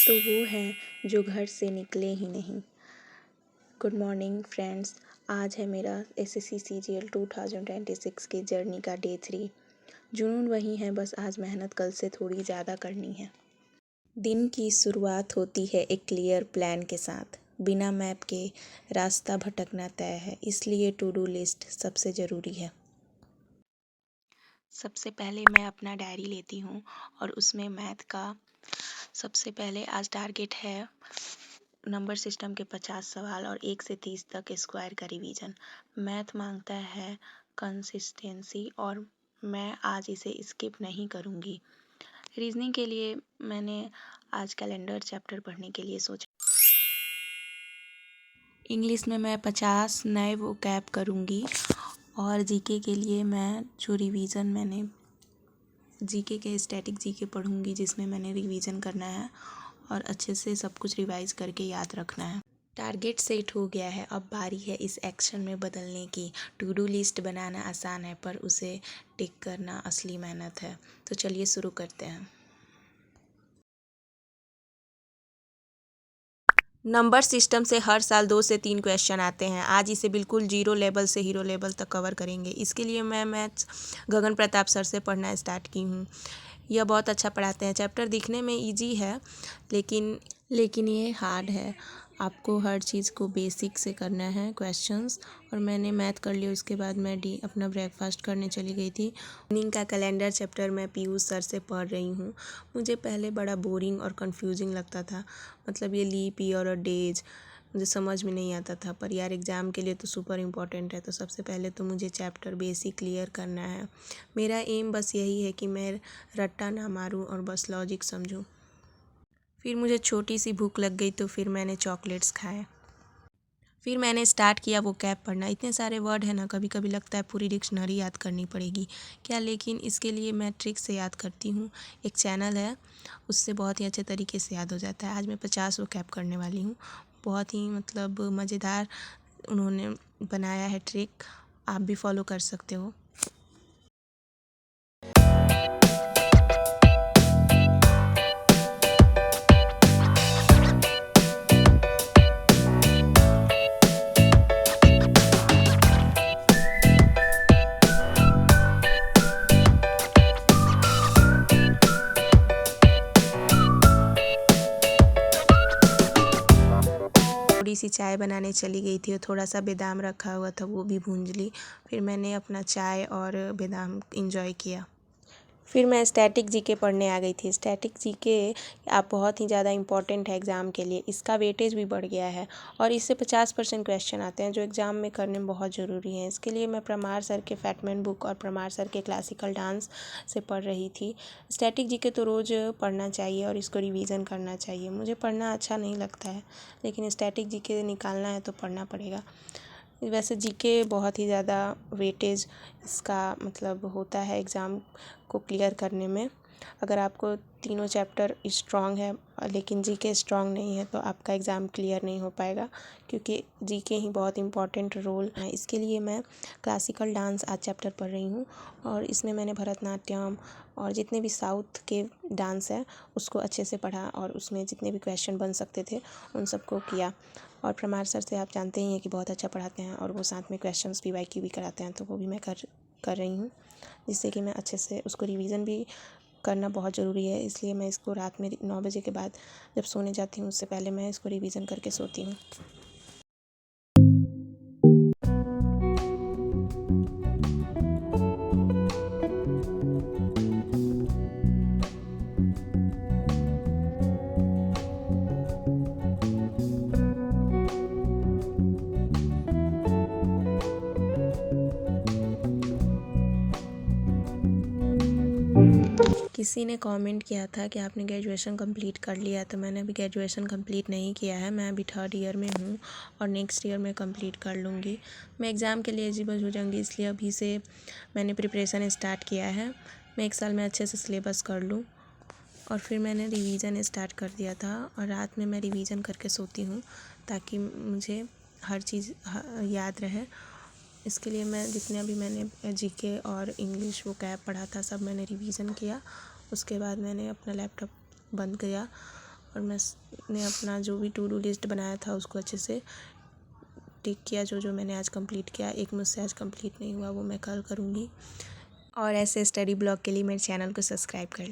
तो वो हैं जो घर से निकले ही नहीं। गुड मॉर्निंग फ्रेंड्स, आज है मेरा एसएससी सीजीएल 2026 की जर्नी का डे 3। जुनून वही है, बस आज मेहनत कल से थोड़ी ज़्यादा करनी है। दिन की शुरुआत होती है एक क्लियर प्लान के साथ। बिना मैप के रास्ता भटकना तय है, इसलिए टू डू लिस्ट सबसे ज़रूरी है। सबसे पहले मैं अपना डायरी लेती हूँ और उसमें मैथ का सबसे पहले आज टारगेट है नंबर सिस्टम के 50 सवाल और 1 से 30 तक स्क्वायर का रिवीजन। मैथ मांगता है कंसिस्टेंसी और मैं आज इसे स्किप नहीं करूँगी। रीजनिंग के लिए मैंने आज कैलेंडर चैप्टर पढ़ने के लिए सोचा। इंग्लिश में मैं 50 नए वोकैब करूँगी और जीके के लिए मैं जो रिवीजन मैंने जीके के स्टैटिक जीके पढ़ूँगी, जिसमें मैंने रिवीजन करना है और अच्छे से सब कुछ रिवाइज करके याद रखना है। टारगेट सेट हो गया है, अब बारी है इस एक्शन में बदलने की। टू डू लिस्ट बनाना आसान है, पर उसे टिक करना असली मेहनत है। तो चलिए शुरू करते हैं। नंबर सिस्टम से हर साल 2 से 3 क्वेश्चन आते हैं। आज इसे बिल्कुल जीरो लेवल से हीरो लेवल तक कवर करेंगे। इसके लिए मैं मैथ्स गगन प्रताप सर से पढ़ना स्टार्ट की हूँ। यह बहुत अच्छा पढ़ाते हैं। चैप्टर दिखने में इजी है, लेकिन ये हार्ड है। आपको हर चीज़ को बेसिक से करना है क्वेश्चंस। और मैंने मैथ कर लिया, उसके बाद मैं अपना ब्रेकफास्ट करने चली गई थी। मीनिंग का कैलेंडर चैप्टर मैं पीयूष सर से पढ़ रही हूँ। मुझे पहले बड़ा बोरिंग और कंफ्यूजिंग लगता था, मतलब ये लीप ईयर और डेज मुझे समझ में नहीं आता था। पर यार एग्ज़ाम के लिए तो सुपर इम्पॉर्टेंट है, तो सबसे पहले तो मुझे चैप्टर बेसिक क्लियर करना है। मेरा एम बस यही है कि मैं रट्टा ना मारूं और बस लॉजिक समझूं। फिर मुझे छोटी सी भूख लग गई, तो फिर मैंने चॉकलेट्स खाए। फिर मैंने स्टार्ट किया वो कैब पढ़ना। इतने सारे वर्ड है ना, कभी कभी लगता है पूरी डिक्शनरी याद करनी पड़ेगी क्या, लेकिन इसके लिए मैं ट्रिक से याद करती हूँ। एक चैनल है, उससे बहुत ही अच्छे तरीके से याद हो जाता है। आज मैं 50 वो कैब करने वाली हूँ। बहुत ही मतलब मज़ेदार उन्होंने बनाया है ट्रिक, आप भी फॉलो कर सकते हो। थोड़ी सी चाय बनाने चली गई थी और थोड़ा सा बादाम रखा हुआ था, वो भी भूंज ली। फिर मैंने अपना चाय और बादाम इंजॉय किया। फिर मैं स्टैटिक जीके पढ़ने आ गई थी। स्टैटिक जीके आप बहुत ही ज़्यादा इम्पॉर्टेंट है एग्ज़ाम के लिए। इसका वेटेज भी बढ़ गया है और इससे 50% क्वेश्चन आते हैं, जो एग्ज़ाम में करने में बहुत ज़रूरी हैं। इसके लिए मैं परमार सर के फैटमैन बुक और परमार सर के क्लासिकल डांस से पढ़ रही थी। स्टैटिक जीके तो रोज़ पढ़ना चाहिए और इसको रिवीजन करना चाहिए। मुझे पढ़ना अच्छा नहीं लगता है, लेकिन स्टैटिक जीके निकालना है तो पढ़ना पड़ेगा। वैसे जीके बहुत ही ज़्यादा वेटेज इसका मतलब होता है एग्ज़ाम को क्लियर करने में। अगर आपको तीनों चैप्टर स्ट्रॉन्ग है लेकिन जीके स्ट्रॉन्ग नहीं है, तो आपका एग्ज़ाम क्लियर नहीं हो पाएगा, क्योंकि जीके ही बहुत इम्पॉर्टेंट रोल है। इसके लिए मैं क्लासिकल डांस आज चैप्टर पढ़ रही हूँ और इसमें मैंने भरतनाट्यम और जितने भी साउथ के डांस है उसको अच्छे से पढ़ा और उसमें जितने भी क्वेश्चन बन सकते थे उन सबको किया। और परमार सर से आप जानते ही हैं कि बहुत अच्छा पढ़ाते हैं और वो साथ में क्वेश्चंस PYQ भी कराते हैं, तो वो भी मैं कर रही हूँ, जिससे कि मैं अच्छे से उसको रिवीजन भी करना बहुत ज़रूरी है। इसलिए मैं इसको रात में 9 बजे के बाद जब सोने जाती हूँ, उससे पहले मैं इसको रिवीजन करके सोती हूँ। किसी ने कमेंट किया था कि आपने ग्रेजुएशन कंप्लीट कर लिया, तो मैंने अभी ग्रेजुएशन कंप्लीट नहीं किया है। मैं अभी 3rd ईयर में हूँ और नेक्स्ट ईयर में कंप्लीट कर लूँगी। मैं एग्ज़ाम के लिए एलिजिबल हो जाऊँगी, इसलिए अभी से मैंने प्रिपरेशन स्टार्ट किया है। मैं 1 साल में अच्छे से सिलेबस कर लूँ और फिर मैंने रिवीजन स्टार्ट कर दिया था और रात में मैं रिवीजन करके सोती हूँ, ताकि मुझे हर चीज़ याद रहे। इसके लिए मैं जितने भी मैंने जीके और इंग्लिश वो कैब पढ़ा था, सब मैंने रिवीजन किया। उसके बाद मैंने अपना लैपटॉप बंद किया और मैंने अपना जो भी टू डू लिस्ट बनाया था उसको अच्छे से टिक किया। जो जो मैंने आज कंप्लीट किया, एक मुझसे आज कंप्लीट नहीं हुआ वो मैं कल करूँगी। और ऐसे स्टडी ब्लॉग के लिए मेरे चैनल को सब्सक्राइब कर लें।